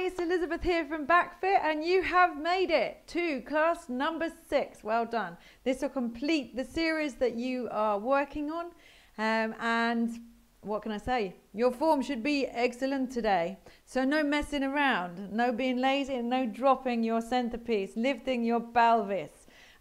it's Elizabeth here from BackFit, and you have made it to class number 6. Well done. This will complete the series that you are working on, and what can I say? Your form should be excellent today. So no messing around, no being lazy, and no dropping your centerpiece, lifting your pelvis.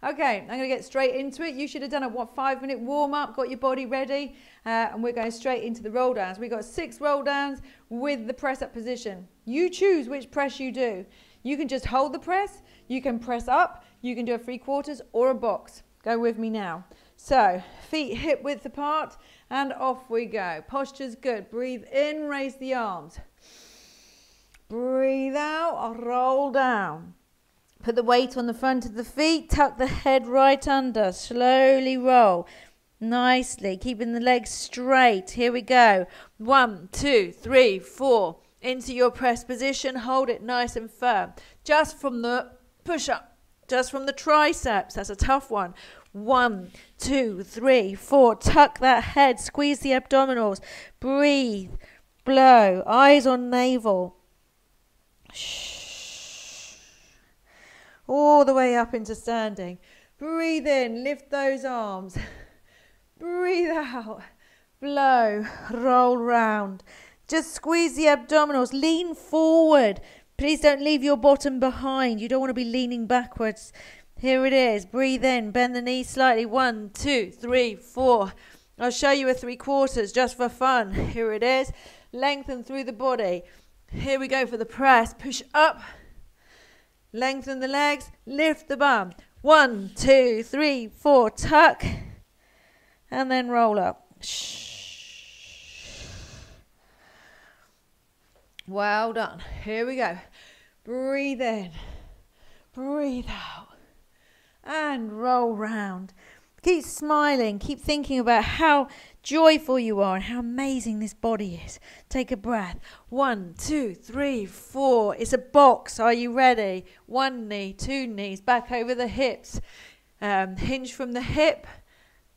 Okay, I'm going to get straight into it. You should have done a 5-minute warm-up, got your body ready, and we're going straight into the roll downs. We've got 6 roll downs with the press-up position. You choose which press you do. You can just hold the press, you can press up, you can do a 3/4 or a box. Go with me now. So, feet hip width apart, and off we go. Posture's good. Breathe in, raise the arms. Breathe out, roll down. Put the weight on the front of the feet, tuck the head right under, slowly roll. Nicely, keeping the legs straight. Here we go. 1, 2, 3, 4. Into your press position, hold it nice and firm. Just from the push-up, just from the triceps. That's a tough one. 1, 2, 3, 4. Tuck that head, squeeze the abdominals. Breathe, blow, eyes on navel. Shh. All the way up into standing. Breathe in, lift those arms. Breathe out, blow, roll round. Just squeeze the abdominals, lean forward. Please don't leave your bottom behind. You don't want to be leaning backwards. Here it is, breathe in, bend the knees slightly. 1, 2, 3, 4. I'll show you a 3/4 just for fun. Here it is, lengthen through the body. Here we go for the press, push up. Lengthen the legs, lift the bum. 1, 2, 3, 4, tuck. And then roll up. Well done. Here we go. Breathe in. Breathe out. And roll round. Keep smiling. Keep thinking about how joyful you are and how amazing this body is. Take a breath. 1, 2, 3, 4. It's a box. Are you ready? 1 knee, 2 knees, back over the hips. Hinge from the hip.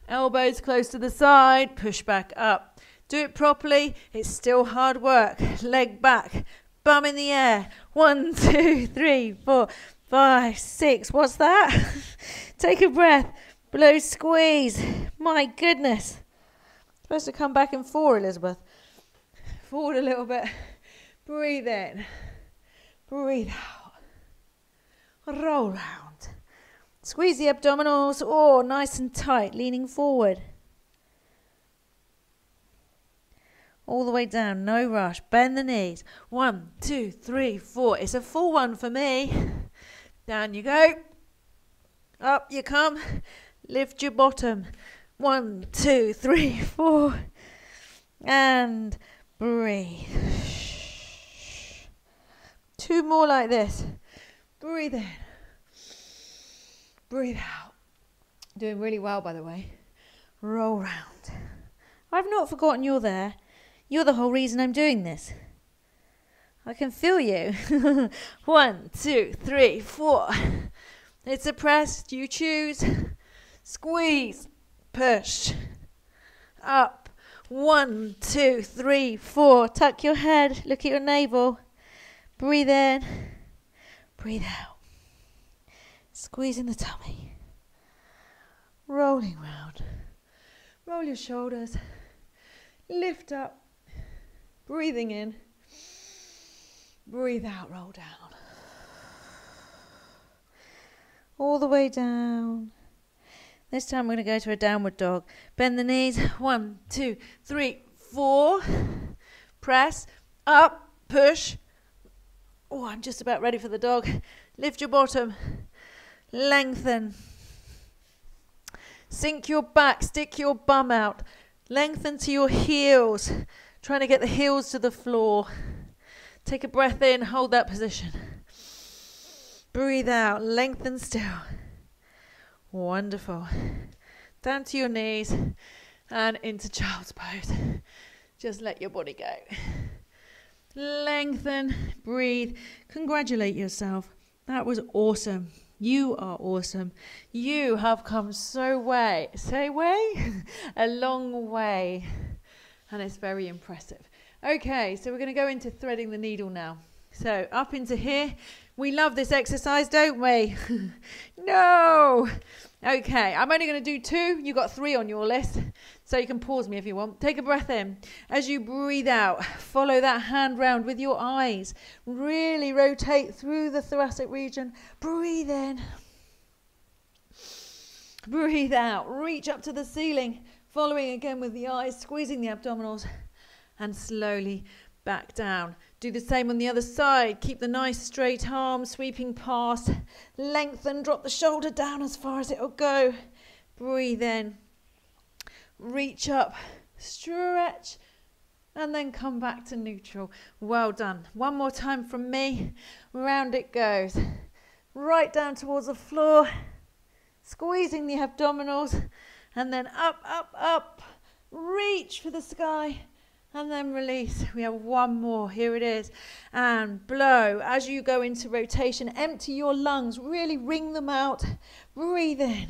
Elbows close to the side. Push back up. Do it properly. It's still hard work. Leg back. Bum in the air. 1, 2, 3, 4, 5, 6. What's that? Take a breath. Blow, squeeze. My goodness. Supposed to come back in 4, Elizabeth. Forward a little bit. Breathe in. Breathe out. Roll round. Squeeze the abdominals. Oh, nice and tight. Leaning forward. All the way down. No rush. Bend the knees. 1, 2, 3, 4. It's a full one for me. Down you go. Up you come. Lift your bottom. 1, 2, 3, 4. And breathe. 2 more like this. Breathe in. Breathe out. Doing really well, by the way. Roll round. I've not forgotten you're there. You're the whole reason I'm doing this. I can feel you. 1, 2, 3, 4. It's a press. You choose. Squeeze. Push. Up. 1, 2, 3, 4. Tuck your head. Look at your navel. Breathe in. Breathe out. Squeezing the tummy. Rolling round. Roll your shoulders. Lift up. Breathing in. Breathe out. Roll down. All the way down. This time we're going to go to a downward dog. Bend the knees. 1, 2, 3, 4. Press. Up. Push. Oh, I'm just about ready for the dog. Lift your bottom. Lengthen. Sink your back. Stick your bum out. Lengthen to your heels. Trying to get the heels to the floor. Take a breath in. Hold that position. Breathe out. Lengthen still. Wonderful. Down to your knees and into child's pose. Just let your body go. Lengthen, breathe, congratulate yourself. That was awesome. You are awesome. You have come a long way. And it's very impressive. Okay, so we're going to go into threading the needle now. So up into here. We love this exercise, don't we? No. Okay, I'm only going to do 2. You've got 3 on your list, so you can pause me if you want. Take a breath in. As you breathe out, follow that hand round with your eyes. Really rotate through the thoracic region. Breathe in. Breathe out. Reach up to the ceiling, following again with the eyes, squeezing the abdominals, and slowly back down. Do the same on the other side. Keep the nice straight arm sweeping past. Lengthen, drop the shoulder down as far as it'll go. Breathe in. Reach up, stretch, and then come back to neutral. Well done. One more time from me. Round it goes. Right down towards the floor. Squeezing the abdominals. And then up, up, up. Reach for the sky. And then release. We have one more. Here it is. And blow. As you go into rotation, empty your lungs. Really wring them out. Breathe in.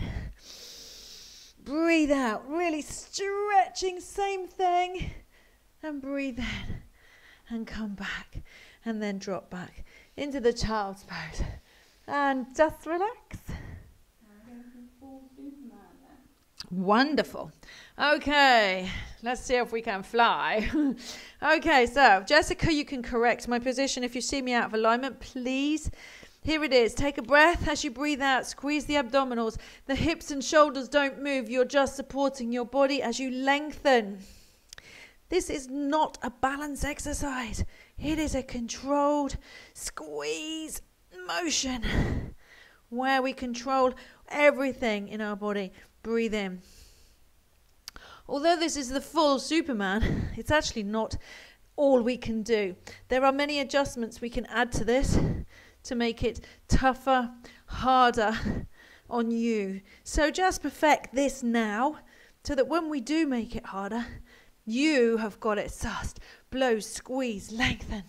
Breathe out. Really stretching. Same thing. And breathe in. And come back. And then drop back into the child's pose. And just relax. Wonderful. Okay, let's see if we can fly. Okay, so Jessica, you can correct my position if you see me out of alignment, please. Here it is. Take a breath as you breathe out. Squeeze the abdominals. The hips and shoulders don't move. You're just supporting your body as you lengthen. This is not a balance exercise. It is a controlled squeeze motion where we control everything in our body. Breathe in. Although this is the full Superman, it's actually not all we can do. There are many adjustments we can add to this to make it tougher, harder on you. So just perfect this now so that when we do make it harder, you have got it sussed. Blow, squeeze, lengthen.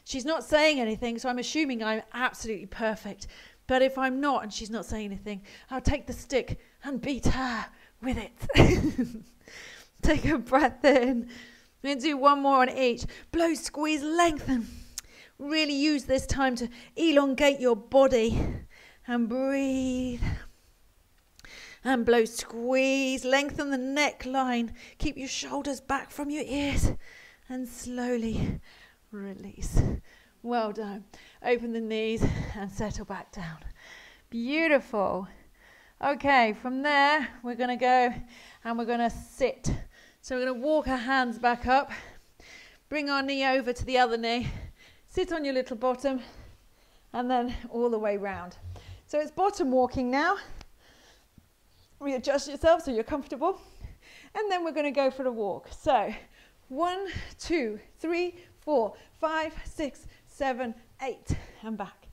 She's not saying anything, so I'm assuming I'm absolutely perfect. But if I'm not and she's not saying anything, I'll take the stick and beat her with it. Take a breath in. We're going to do one more on each. Blow, squeeze, lengthen. Really use this time to elongate your body. And breathe. And blow, squeeze. Lengthen the neckline. Keep your shoulders back from your ears. And slowly release. Well done. Open the knees and settle back down. Beautiful. Okay, from there, we're going to go and we're going to sit. So we're going to walk our hands back up. Bring our knee over to the other knee. Sit on your little bottom and then all the way round. So it's bottom walking now. Readjust yourself so you're comfortable. And then we're going to go for a walk. So 1, 2, 3, 4, 5, 6, 7, 8. And back.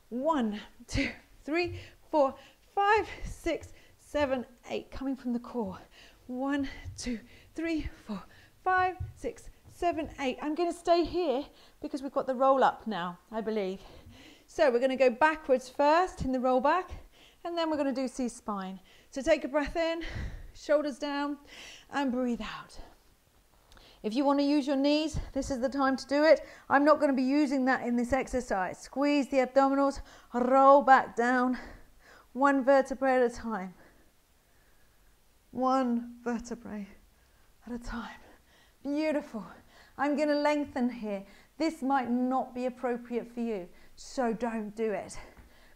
1, 2, 3, 4, 5, 6, 7, 8. Coming from the core. 1, 2, 3, 4, 5, 6, 7, 8. I'm going to stay here because we've got the roll up now, I believe. So we're going to go backwards first in the roll back, and then we're going to do C-spine. So take a breath in, shoulders down, and breathe out. If you want to use your knees, this is the time to do it. I'm not going to be using that in this exercise. Squeeze the abdominals, roll back down, one vertebrae at a time. One vertebrae at a time. Beautiful. I'm going to lengthen here. This might not be appropriate for you, so don't do it.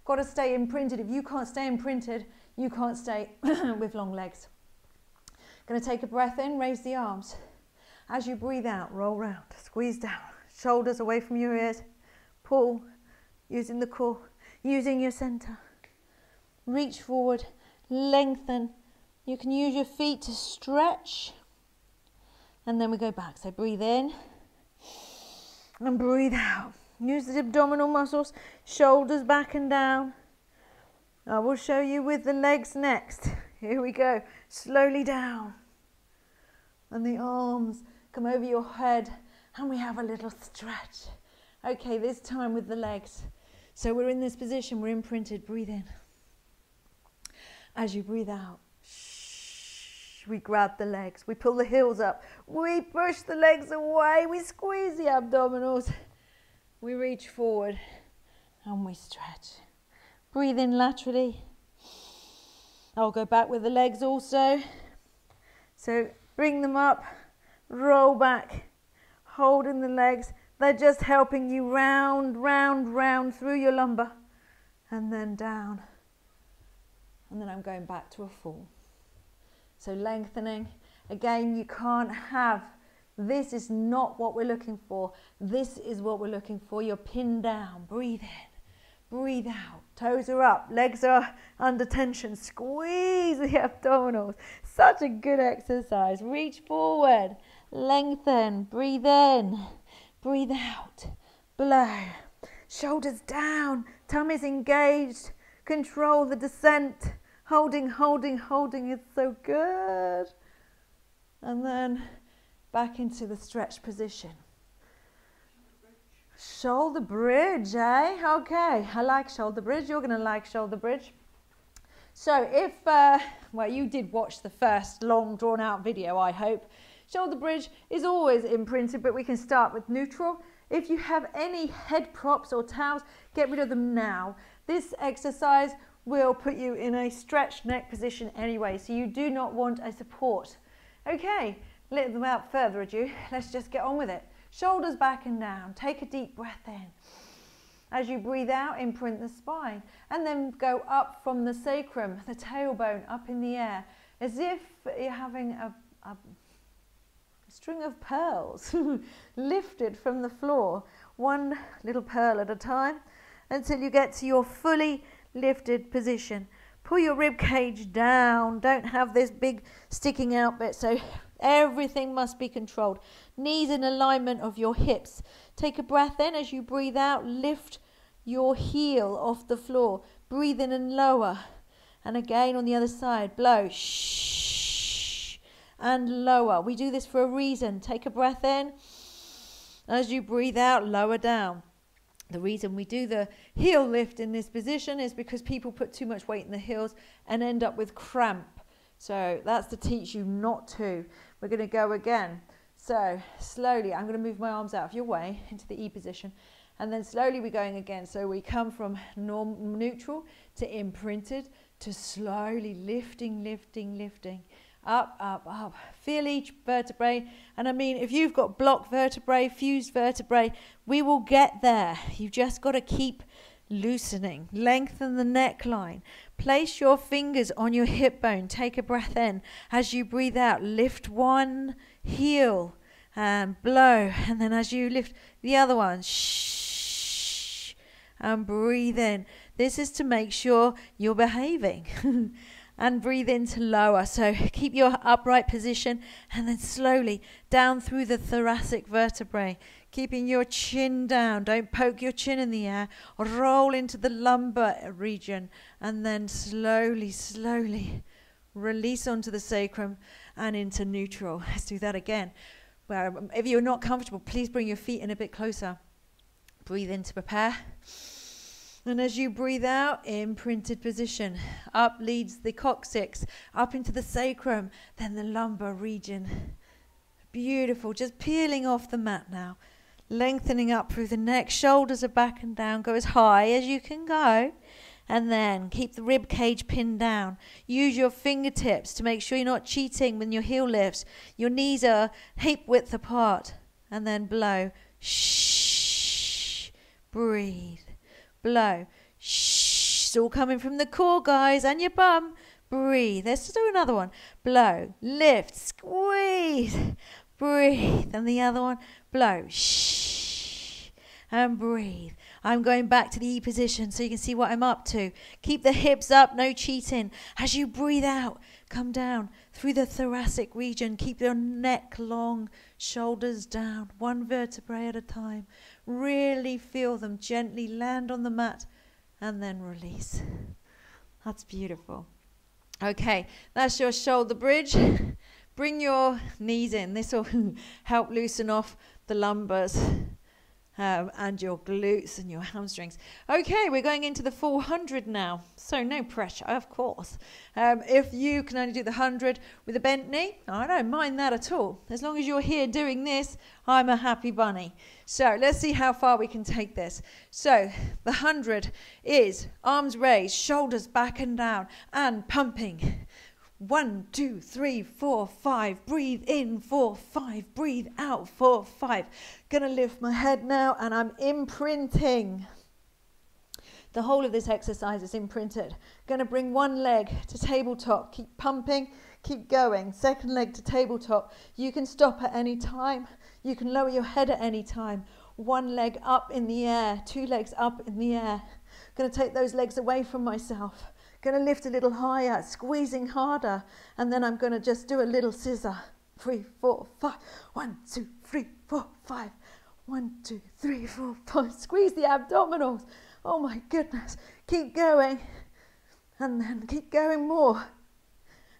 Got to stay imprinted. If you can't stay imprinted, you can't stay with long legs. Going to take a breath in, raise the arms. As you breathe out, roll round, squeeze down, shoulders away from your ears, pull, using the core, using your center. Reach forward, lengthen. You can use your feet to stretch. And then we go back. So breathe in and breathe out. Use the abdominal muscles, shoulders back and down. I will show you with the legs next. Here we go. Slowly down. And the arms come over your head and we have a little stretch. Okay, this time with the legs. So we're in this position, we're imprinted. Breathe in. As you breathe out, we grab the legs, we pull the heels up, we push the legs away, we squeeze the abdominals, we reach forward and we stretch. Breathe in laterally. I'll go back with the legs also. So bring them up, roll back, holding the legs. They're just helping you round, round, round through your lumbar and then down. And then I'm going back to a fall. So lengthening. Again, you can't have, this is not what we're looking for. This is what we're looking for. You're pinned down. Breathe in, breathe out. Toes are up, legs are under tension. Squeeze the abdominals. Such a good exercise. Reach forward, lengthen, breathe in, breathe out, blow. Shoulders down, tummy's engaged. Control the descent. Holding, holding, holding. It's so good. And then back into the stretch position. Shoulder bridge, eh? Okay, I like shoulder bridge. You're going to like shoulder bridge. So if, well, you did watch the first long drawn out video, I hope. Shoulder bridge is always imprinted, but we can start with neutral. If you have any head props or towels, get rid of them now. This exercise will put you in a stretched neck position anyway, so you do not want a support. Okay, without further ado, let's just get on with it. Shoulders back and down. Take a deep breath in. As you breathe out, imprint the spine, and then go up from the sacrum, the tailbone up in the air, as if you're having a string of pearls lifted from the floor, one little pearl at a time, until you get to your fully lifted position. Pull your rib cage down. Don't have this big sticking out bit, so everything must be controlled. Knees in alignment of your hips. Take a breath in. As you breathe out, lift your heel off the floor. Breathe in and lower. And again on the other side, blow. Shh. And lower. We do this for a reason. Take a breath in. As you breathe out, lower down. The reason we do the heel lift in this position is because people put too much weight in the heels and end up with cramp. So that's to teach you not to. We're going to go again. So slowly, I'm going to move my arms out of your way into the E position. And then slowly we're going again. So we come from neutral to imprinted to slowly lifting, lifting, lifting. Up, up, up. Feel each vertebrae. And I mean, if you've got blocked vertebrae, fused vertebrae, we will get there. You've just got to keep loosening. Lengthen the neckline. Place your fingers on your hip bone. Take a breath in. As you breathe out, lift one heel and blow. And then as you lift the other one, shh, and breathe in. This is to make sure you're behaving. And breathe into lower. So keep your upright position and then slowly down through the thoracic vertebrae. Keeping your chin down. Don't poke your chin in the air. Roll into the lumbar region and then slowly, slowly release onto the sacrum and into neutral. Let's do that again. Well, if you're not comfortable, please bring your feet in a bit closer. Breathe in to prepare. And as you breathe out, imprinted position. Up leads the coccyx, up into the sacrum, then the lumbar region. Beautiful. Just peeling off the mat now. Lengthening up through the neck. Shoulders are back and down. Go as high as you can go. And then keep the rib cage pinned down. Use your fingertips to make sure you're not cheating when your heel lifts. Your knees are hip width apart. And then blow. Shh. Breathe. Blow. Shh. It's all coming from the core, guys, and your bum. Breathe. Let's do another one. Blow. Lift. Squeeze. Breathe. And the other one. Blow. Shh. And breathe. I'm going back to the E position so you can see what I'm up to. Keep the hips up. No cheating. As you breathe out, come down through the thoracic region. Keep your neck long. Shoulders down. One vertebrae at a time. Really feel them gently land on the mat and then release. That's beautiful. Okay, that's your shoulder bridge. Bring your knees in. This will help loosen off the lumbars. and your glutes and your hamstrings. Okay, we're going into the 400 now, so no pressure, of course. If you can only do the 100 with a bent knee, I don't mind that at all. As long as you're here doing this, I'm a happy bunny. So let's see how far we can take this. So the 100 is arms raised, shoulders back and down, and pumping. 1, 2, 3, 4, 5. Breathe in, 4, 5. Breathe out, 4, 5. Gonna lift my head now, and I'm imprinting. The whole of this exercise is imprinted. Gonna bring one leg to tabletop. Keep pumping, keep going. Second leg to tabletop. You can stop at any time. You can lower your head at any time. One leg up in the air, two legs up in the air. Gonna take those legs away from myself. Going to lift a little higher, squeezing harder, and then I'm going to just do a little scissor. 3, 4, 5. 1, 2, 3, 4, 5. 1, 2, 3, 4, 5. Squeeze the abdominals. Oh my goodness. Keep going, and then keep going more.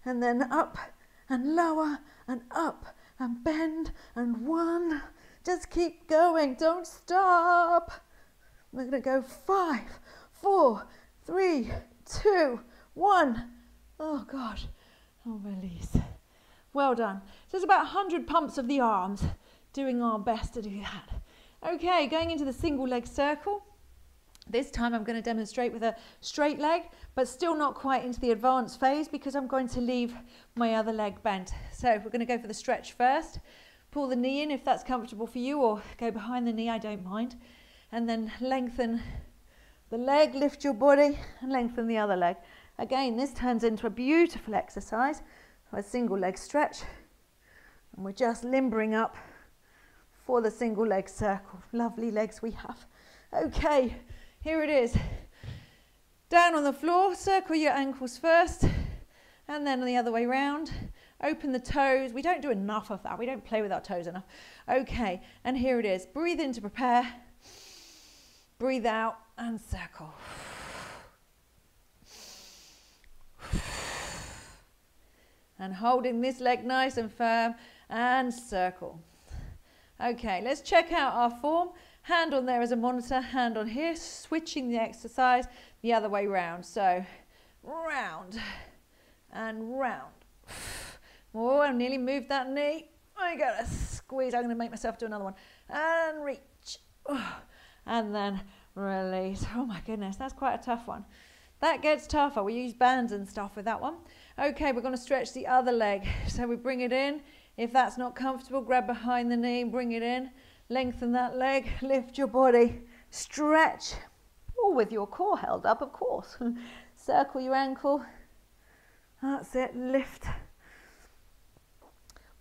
And then up and lower and up and bend and 1. Just keep going. Don't stop. We're going to go 5, 4, 3, 2, 1. Oh God. Oh, release. Well done. So it's about 100 pumps of the arms, doing our best to do that. Okay, going into the single leg circle. This time I'm going to demonstrate with a straight leg, but still not quite into the advanced phase because I'm going to leave my other leg bent. So we're going to go for the stretch first. Pull the knee in if that's comfortable for you, or go behind the knee, I don't mind. And then lengthen the leg, lift your body, and lengthen the other leg. Again, this turns into a beautiful exercise, a single leg stretch. And we're just limbering up for the single leg circle. Lovely legs we have. Okay, here it is. Down on the floor, circle your ankles first, and then the other way round. Open the toes. We don't do enough of that. We don't play with our toes enough. Okay, and here it is. Breathe in to prepare. Breathe out and circle. And holding this leg nice and firm and circle. Okay, let's check out our form. Hand on there as a monitor, hand on here, switching the exercise the other way round. So round and round. Oh, I nearly moved that knee. I gotta squeeze. I'm gonna make myself do another one. And reach. And then release. Oh my goodness, that's quite a tough one. That gets tougher. We use bands and stuff with that one. Okay, we're going to stretch the other leg. So we bring it in. If that's not comfortable, grab behind the knee, bring it in. Lengthen that leg, lift your body, stretch. All with your core held up, of course. Circle your ankle. That's it, lift.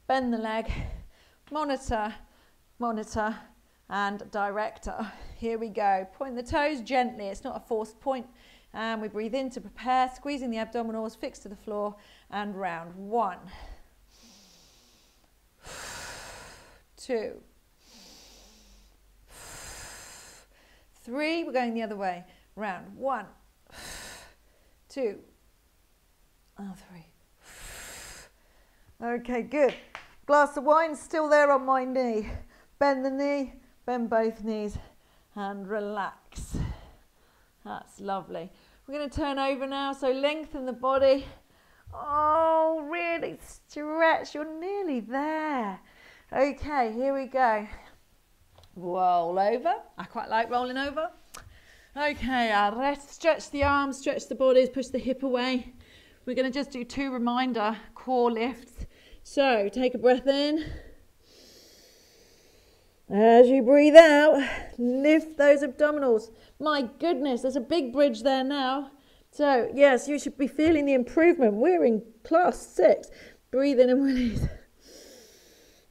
Bend the leg. Monitor, monitor, and director. Here we go. Point the toes gently. It's not a forced point. And we breathe in to prepare, squeezing the abdominals, fixed to the floor, and round. 1, 2, 3. We're going the other way. Round. 1, 2, and 3. Okay, good. Glass of wine still there on my knee. Bend the knee, bend both knees, and relax. That's lovely. We're going to turn over now, so lengthen the body. Oh, really stretch. You're nearly there. Okay, here we go. Roll over. I quite like rolling over. Okay, rest. Stretch the arms, stretch the bodies, push the hip away. We're going to just do 2 reminder core lifts. So take a breath in. As you breathe out, lift those abdominals. My goodness, there's a big bridge there now. So, yes, you should be feeling the improvement. We're in class 6. Breathe in and release.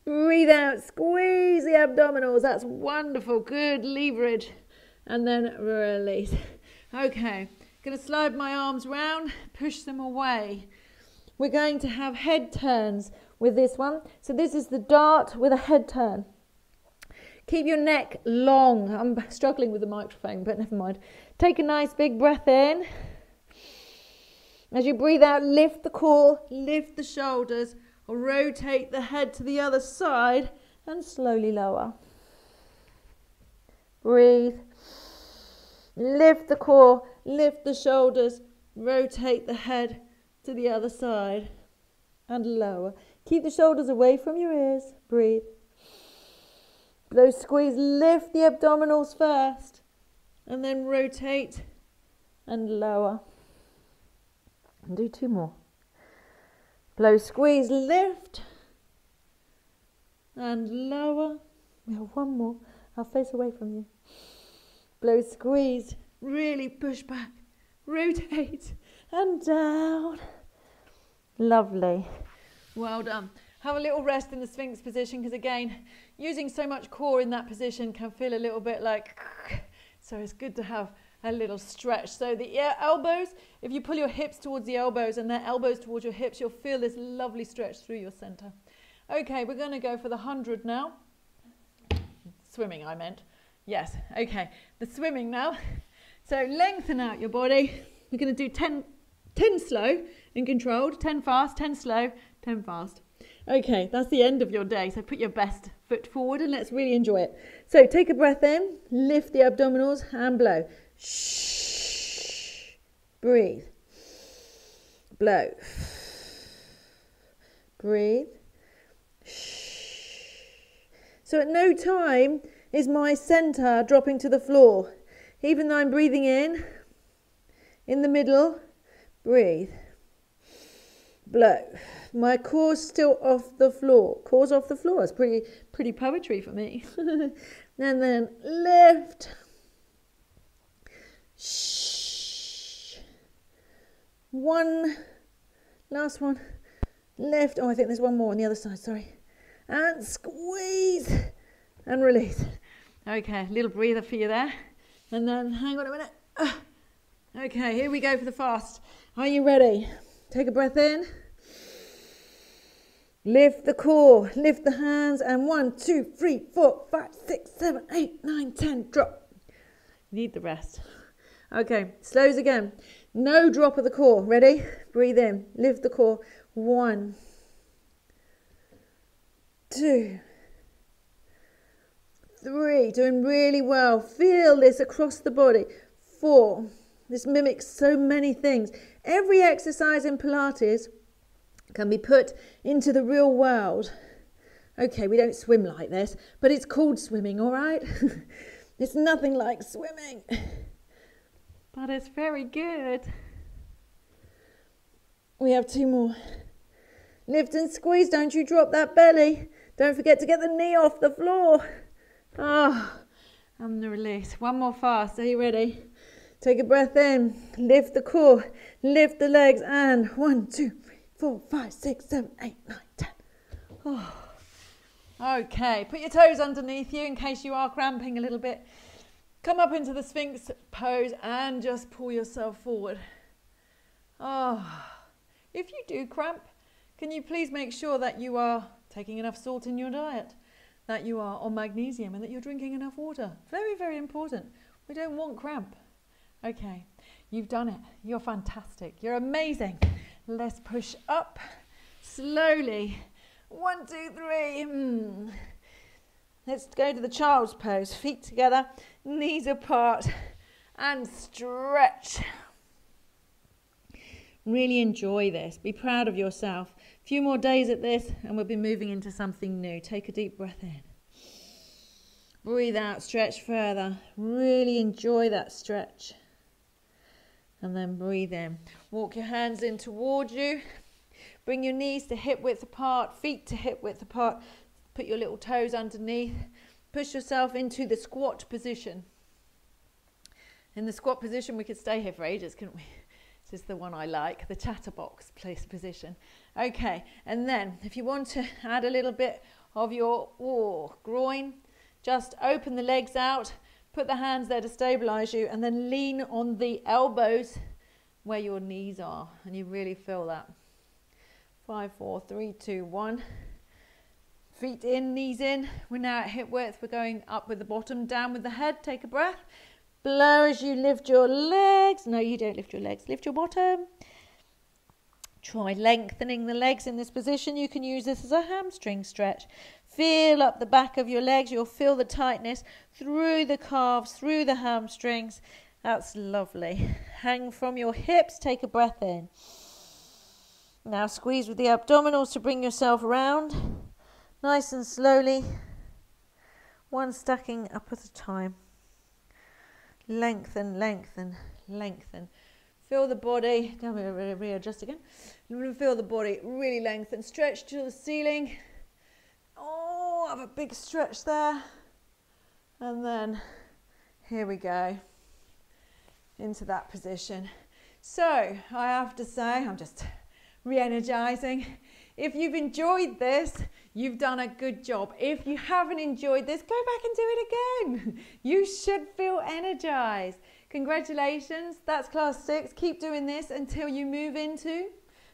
Breathe out, squeeze the abdominals. That's wonderful. Good leverage. And then release. Okay, going to slide my arms round, push them away. We're going to have head turns with this one. So this is the dart with a head turn. Keep your neck long. I'm struggling with the microphone, but never mind. Take a nice big breath in. As you breathe out, lift the core, lift the shoulders, or rotate the head to the other side and slowly lower. Breathe. Lift the core, lift the shoulders, rotate the head to the other side and lower. Keep the shoulders away from your ears. Breathe. Blow, squeeze, lift the abdominals first and then rotate and lower. And do 2 more. Blow, squeeze, lift and lower. We have 1 more. I'll face away from you. Blow, squeeze, really push back, rotate and down. Lovely. Well done. Have a little rest in the Sphinx position because again, using so much core in that position can feel a little bit like, so it's good to have a little stretch. So the elbows, if you pull your hips towards the elbows and their elbows towards your hips, you'll feel this lovely stretch through your center. Okay, we're going to go for the 100 now. Swimming, I meant. Yes, okay. The swimming now. So lengthen out your body. We're going to do 10 slow and controlled, 10 fast, 10 slow, 10 fast. Okay, that's the end of your day. So put your best foot forward and let's really enjoy it. So take a breath in, lift the abdominals and blow. Shh. Breathe. Blow. Breathe. Shh. So at no time is my center dropping to the floor. Even though I'm breathing in the middle, breathe. Blow. My core's still off the floor. Core's off the floor. It's pretty poetry for me. And then lift. Shh. Last one. Lift. Oh, I think there's 1 more on the other side, sorry. And squeeze. And release. Okay, a little breather for you there. And then, hang on a minute. Okay, here we go for the fast. Are you ready? Take a breath in. Lift the core, lift the hands, and 1, 2, 3, 4, 5, 6, 7, 8, 9, 10, drop. Need the rest. Okay, slows again. No drop of the core. Ready? Breathe in. Lift the core. 1, 2, 3, doing really well. Feel this across the body. 4, this mimics so many things. Every exercise in Pilates can be put into the real world. Okay, we don't swim like this, but it's called swimming, all right? It's nothing like swimming, but it's very good. We have 2 more. Lift and squeeze, don't you drop that belly. Don't forget to get the knee off the floor. Ah, and the release. 1 more fast. Are you ready? Take a breath in. Lift the core. Lift the legs. And 1, 2, 3, 4, 5, 6, 7, 8, 9, 10. Oh. Okay. Put your toes underneath you in case you are cramping a little bit. Come up into the Sphinx pose and just pull yourself forward. Oh. If you do cramp, can you please make sure that you are taking enough salt in your diet, that you are on magnesium, and that you're drinking enough water. Very, very important. We don't want cramp. Okay, you've done it. You're fantastic. You're amazing. Let's push up slowly. 1, 2, 3. Let's go to the child's pose. Feet together, knees apart, and stretch. Really enjoy this. Be proud of yourself. A few more days at this and we'll be moving into something new. Take a deep breath in. Breathe out, stretch further. Really enjoy that stretch. And then breathe in. Walk your hands in towards you. Bring your knees to hip width apart, feet to hip width apart. Put your little toes underneath. Push yourself into the squat position. In the squat position, we could stay here for ages, couldn't we? This is the one I like, the chatterbox place position. Okay, and then if you want to add a little bit of your groin, just open the legs out, put the hands there to stabilize you, and then lean on the elbows where your knees are, and you really feel that. 5, 4, 3, 2, 1. Feet in, knees in. We're now at hip width. We're going up with the bottom, down with the head. Take a breath. Blow as you lift your legs. No, you don't lift your legs. Lift your bottom. Try lengthening the legs in this position. You can use this as a hamstring stretch. feel up the back of your legs. You'll feel the tightness through the calves, through the hamstrings. That's lovely. Hang from your hips. Take a breath in. Now squeeze with the abdominals to bring yourself around. Nice and slowly. One stacking up at a time. Lengthen, lengthen, lengthen. Feel the body. Now we readjust again. Feel the body really lengthen. Stretch to the ceiling. Oh, have a big stretch there. And then here we go. Into that position. So I have to say, I'm just re-energizing. If you've enjoyed this, you've done a good job. If you haven't enjoyed this, go back and do it again. You should feel energized. Congratulations, that's class 6. Keep doing this until you move into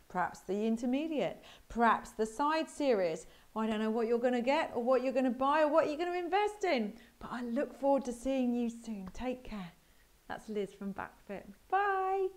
perhaps the intermediate, perhaps the side series. I don't know what you're going to get or what you're going to buy or what you're going to invest in, but I look forward to seeing you soon. Take care. That's Liz from BackFit. Bye.